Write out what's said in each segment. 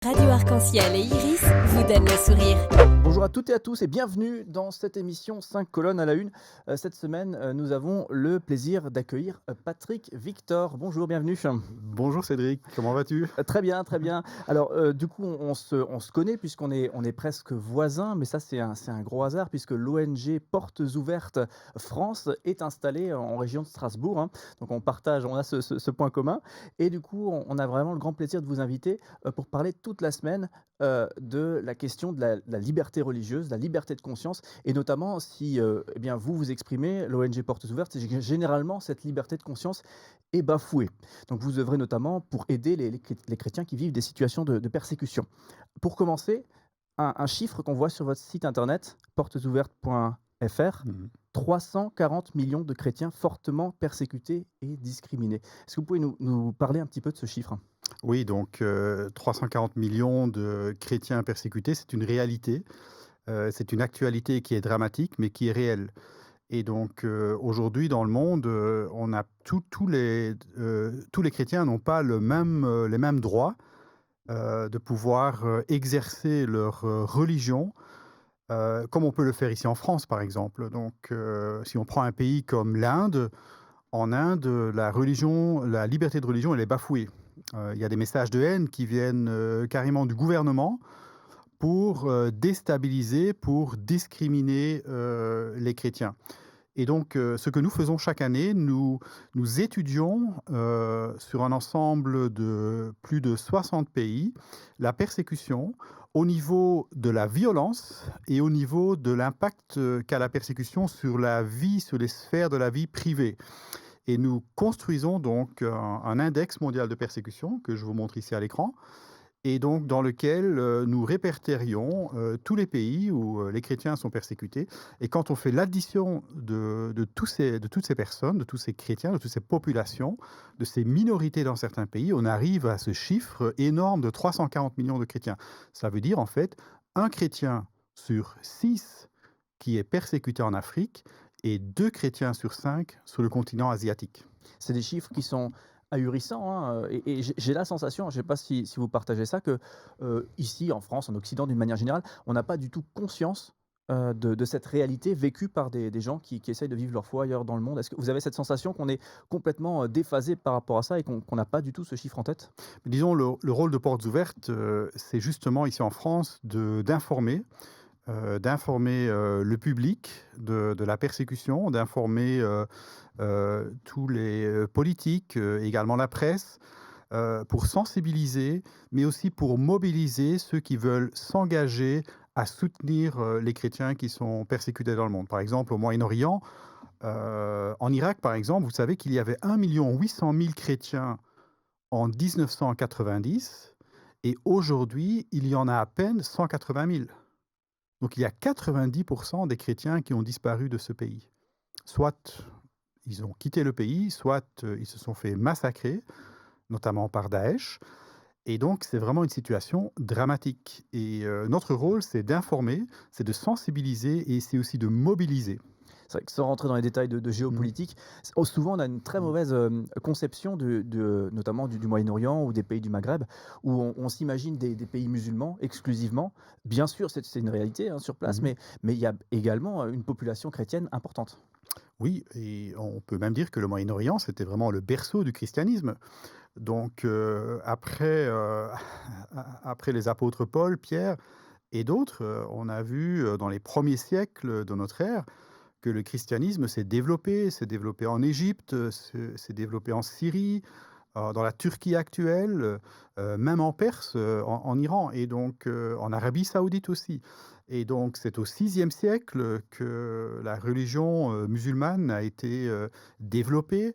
Radio Arc-en-Ciel et Iris vous donnent le sourire. Bonjour à toutes et à tous et bienvenue dans cette émission 5 colonnes à la une. Cette semaine, nous avons le plaisir d'accueillir Patrick Victor. Bonjour, bienvenue. Bonjour Cédric, comment vas-tu? Très bien, très bien. Alors, du coup, on se connaît puisqu'on est presque voisins, mais ça, c'est un gros hasard puisque l'ONG Portes Ouvertes France est installée en région de Strasbourg, hein. Donc, on a ce point commun. Et du coup, on a vraiment le grand plaisir de vous inviter pour parler toute la semaine de la question de la liberté religieuse, de la liberté de conscience, et notamment si eh bien, vous exprimez, l'ONG Portes Ouvertes, c'est que généralement cette liberté de conscience est bafouée. Donc vous œuvrez notamment pour aider les chrétiens qui vivent des situations de persécution. Pour commencer, un chiffre qu'on voit sur votre site internet, portesouvertes.fr, Mhm. 340 millions de chrétiens fortement persécutés et discriminés. Est-ce que vous pouvez nous parler un petit peu de ce chiffre? Oui, donc 340 millions de chrétiens persécutés, c'est une réalité, c'est une actualité qui est dramatique, mais qui est réelle. Et donc aujourd'hui dans le monde, on a tous les chrétiens n'ont pas les mêmes droits de pouvoir exercer leur religion comme on peut le faire ici en France, par exemple. Donc si on prend un pays comme l'Inde, en Inde, la liberté de religion, elle est bafouée. Il y a des messages de haine qui viennent carrément du gouvernement pour déstabiliser, pour discriminer les chrétiens. Et donc, ce que nous faisons chaque année, nous étudions sur un ensemble de plus de 60 pays la persécution au niveau de la violence et au niveau de l'impact qu'a la persécution sur la vie, sur les sphères de la vie privée. Et nous construisons donc un index mondial de persécution que je vous montre ici à l'écran et donc dans lequel nous répertorions tous les pays où les chrétiens sont persécutés. Et quand on fait l'addition de toutes ces personnes, de tous ces chrétiens, de toutes ces populations, de ces minorités dans certains pays, on arrive à ce chiffre énorme de 340 millions de chrétiens. Ça veut dire en fait un chrétien sur 6 qui est persécuté en Afrique et 2 chrétiens sur 5 sur le continent asiatique. C'est des chiffres qui sont ahurissants, hein, et j'ai la sensation, je ne sais pas si vous partagez ça, que, ici en France, en Occident d'une manière générale, on n'a pas du tout conscience, de cette réalité vécue par des gens qui essayent de vivre leur foi ailleurs dans le monde. Est-ce que vous avez cette sensation qu'on est complètement, déphasé par rapport à ça et qu'on n'a pas du tout ce chiffre en tête? Disons le rôle de Portes Ouvertes, c'est justement ici en France d'informer le public de la persécution, d'informer tous les politiques, également la presse, pour sensibiliser, mais aussi pour mobiliser ceux qui veulent s'engager à soutenir les chrétiens qui sont persécutés dans le monde. Par exemple, au Moyen-Orient, en Irak, par exemple, vous savez qu'il y avait 1 800 000 chrétiens en 1990 et aujourd'hui, il y en a à peine 180 000. Donc il y a 90% des chrétiens qui ont disparu de ce pays. Soit ils ont quitté le pays, soit ils se sont fait massacrer, notamment par Daesh. Et donc c'est vraiment une situation dramatique. Et notre rôle, c'est d'informer, c'est de sensibiliser et c'est aussi de mobiliser. C'est vrai que sans rentrer dans les détails de Mmh. géopolitique, souvent on a une très Mmh. mauvaise, conception notamment du Moyen-Orient ou des pays du Maghreb, où on s'imagine des pays musulmans exclusivement. Bien sûr, c'est une réalité, hein, sur place, Mmh. mais il y a également, une population chrétienne importante. Oui, et on peut même dire que le Moyen-Orient, c'était vraiment le berceau du christianisme. Donc après les apôtres Paul, Pierre et d'autres, on a vu, dans les premiers siècles de notre ère, que le christianisme s'est développé en Égypte, s'est développé en Syrie, dans la Turquie actuelle, même en Perse, en Iran et donc en Arabie saoudite aussi. Et donc c'est au VIe siècle que la religion, musulmane a été, développée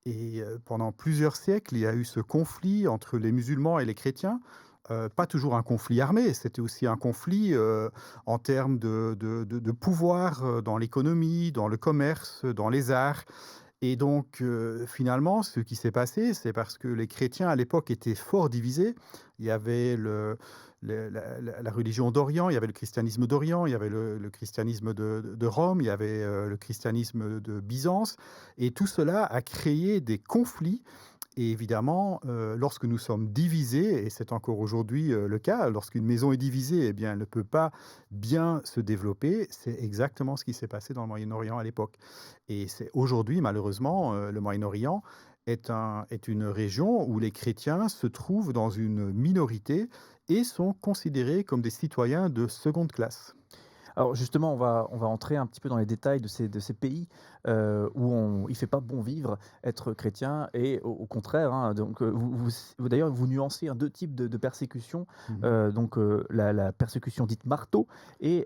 et pendant plusieurs siècles, il y a eu ce conflit entre les musulmans et les chrétiens. Pas toujours un conflit armé, c'était aussi un conflit, en termes de pouvoir, dans l'économie, dans le commerce, dans les arts. Et donc, finalement, ce qui s'est passé, c'est parce que les chrétiens à l'époque étaient fort divisés. Il y avait la religion d'Orient, il y avait le christianisme d'Orient, il y avait le christianisme de Rome, il y avait le christianisme de Byzance. Et tout cela a créé des conflits Et évidemment, lorsque nous sommes divisés, et c'est encore aujourd'hui, le cas, lorsqu'une maison est divisée, eh bien, elle ne peut pas bien se développer. C'est exactement ce qui s'est passé dans le Moyen-Orient à l'époque. Et c'est aujourd'hui, malheureusement, le Moyen-Orient est une région où les chrétiens se trouvent dans une minorité et sont considérés comme des citoyens de seconde classe. Alors justement, on va entrer un petit peu dans les détails de ces pays, il fait pas bon vivre, être chrétien et au contraire, hein, donc d'ailleurs vous nuancez, hein, 2 types de persécutions, Mmh. la persécution dite marteau et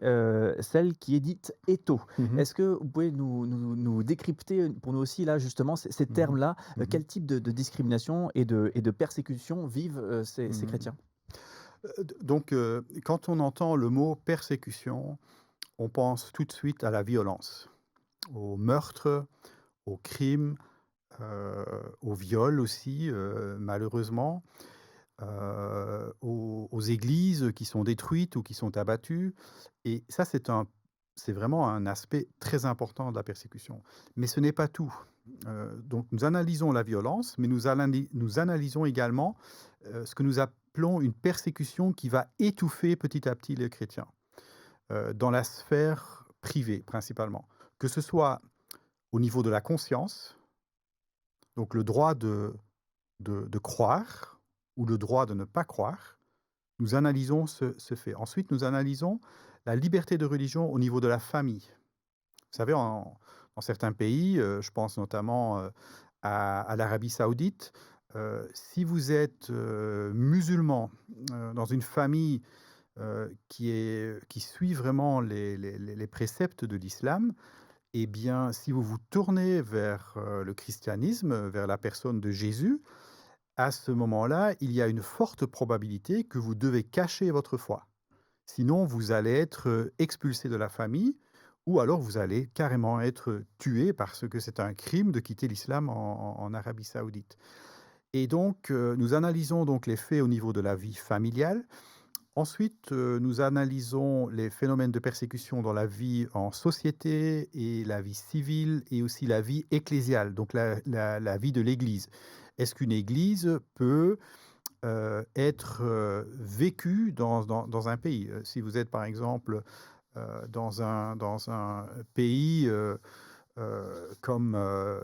celle qui est dite étau. Mmh. Est-ce que vous pouvez nous décrypter, pour nous aussi là justement ces Mmh. termes-là? Mmh. Quel type de discrimination et de persécution vivent, ces Mmh. chrétiens? Quand on entend le mot persécution, on pense tout de suite à la violence, au meurtre, au crime, au viol aussi, malheureusement, aux églises qui sont détruites ou qui sont abattues. Et ça, c'est vraiment un aspect très important de la persécution. Mais ce n'est pas tout. Donc nous analysons la violence, mais nous analysons également, ce que nous appelons une persécution qui va étouffer petit à petit les chrétiens, dans la sphère privée principalement. Que ce soit au niveau de la conscience, donc le droit de croire ou le droit de ne pas croire, nous analysons ce fait. Ensuite, nous analysons la liberté de religion au niveau de la famille. Vous savez, dans certains pays, je pense notamment à l'Arabie saoudite, si vous êtes musulman dans une famille qui suit vraiment les préceptes de l'islam, eh bien, si vous vous tournez vers le christianisme, vers la personne de Jésus, à ce moment-là, il y a une forte probabilité que vous devez cacher votre foi. Sinon, vous allez être expulsé de la famille ou alors vous allez carrément être tué parce que c'est un crime de quitter l'islam en Arabie saoudite. Et donc, nous analysons donc les faits au niveau de la vie familiale. Ensuite, nous analysons les phénomènes de persécution dans la vie en société et la vie civile et aussi la vie ecclésiale, donc la vie de l'Église. Est-ce qu'une Église peut être vécue dans un pays? Si vous êtes par exemple dans un pays comme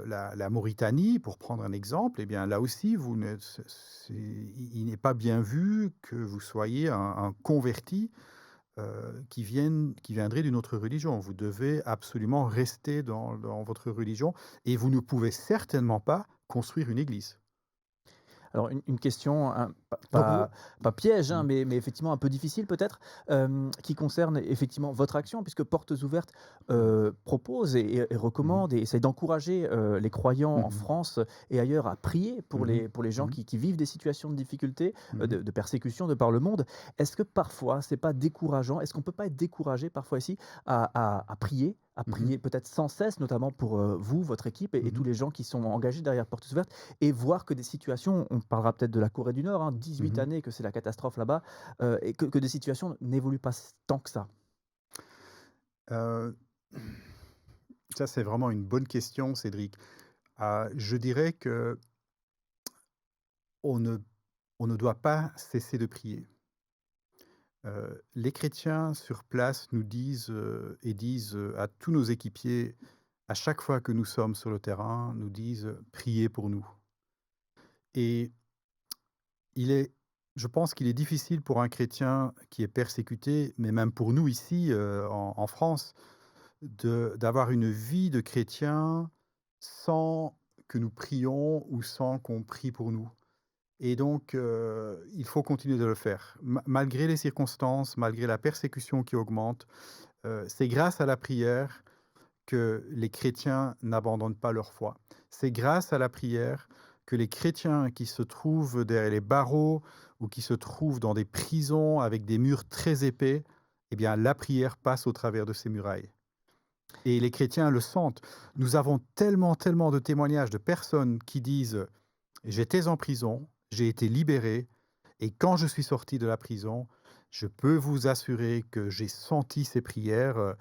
la Mauritanie, pour prendre un exemple, eh bien là aussi, vous ne, il n'est pas bien vu que vous soyez un converti qui viendrait d'une autre religion. Vous devez absolument rester dans votre religion et vous ne pouvez certainement pas construire une église. Alors une question, hein, Donc, vous- pas piège, hein, Mm. mais effectivement un peu difficile peut-être, qui concerne effectivement votre action puisque Portes Ouvertes, Mm. propose et Mhm. recommande et essaie d'encourager, les croyants en Mhm. France et ailleurs à prier Mhm. pour les gens Mhm. qui vivent des situations de difficulté, Mhm. de persécution de par le monde. Est-ce que parfois c'est pas décourageant? Est-ce qu'on peut pas être découragé parfois ici à prier? À Mhm. prier peut-être sans cesse, notamment pour, vous, votre équipe et tous Mhm. les gens qui sont engagés derrière Portes Ouvertes et voir que des situations, on parlera peut-être de la Corée du Nord, hein, 18 Mhm. années que c'est la catastrophe là-bas, et que des situations n'évoluent pas tant que ça. Euh, Ça, c'est vraiment une bonne question, Cédric. Je dirais que on ne, on ne doit pas cesser de prier. Les chrétiens sur place nous disent et disent à tous nos équipiers, à chaque fois que nous sommes sur le terrain, nous disent priez pour nous. Et il est, je pense qu'il est difficile pour un chrétien qui est persécuté, mais même pour nous ici en France, d'avoir une vie de chrétien sans que nous prions ou sans qu'on prie pour nous. Et donc, il faut continuer de le faire. Malgré les circonstances, malgré la persécution qui augmente, c'est grâce à la prière que les chrétiens n'abandonnent pas leur foi. C'est grâce à la prière que les chrétiens qui se trouvent derrière les barreaux ou qui se trouvent dans des prisons avec des murs très épais, eh bien, la prière passe au travers de ces murailles. Et les chrétiens le sentent. Nous avons tellement, tellement de témoignages de personnes qui disent: j'étais en prison, j'ai été libéré, et quand je suis sorti de la prison, je peux vous assurer que j'ai senti ces prières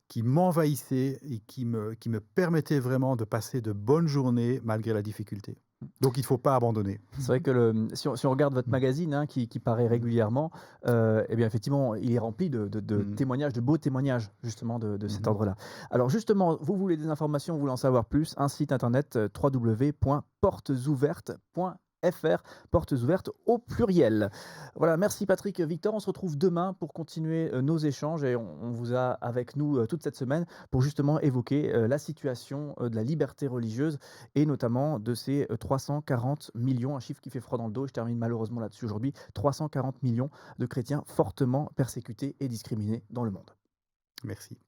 qui m'envahissaient et qui me permettaient vraiment de passer de bonnes journées malgré la difficulté. Donc il ne faut pas abandonner. C'est vrai que si on regarde votre Mmh. magazine, hein, qui paraît Mmh. régulièrement, et bien effectivement, il est rempli de Mmh. témoignages, de beaux témoignages justement de cet Mmh. ordre-là. Alors justement, vous voulez des informations, vous voulez en savoir plus, un site internet, www.portesouvertes.fr, portes ouvertes au pluriel. Voilà, merci Patrick, Victor, on se retrouve demain pour continuer, nos échanges et on vous a avec nous, toute cette semaine pour justement évoquer, la situation, de la liberté religieuse et notamment de ces 340 millions, un chiffre qui fait froid dans le dos, je termine malheureusement là-dessus aujourd'hui, 340 millions de chrétiens fortement persécutés et discriminés dans le monde. Merci.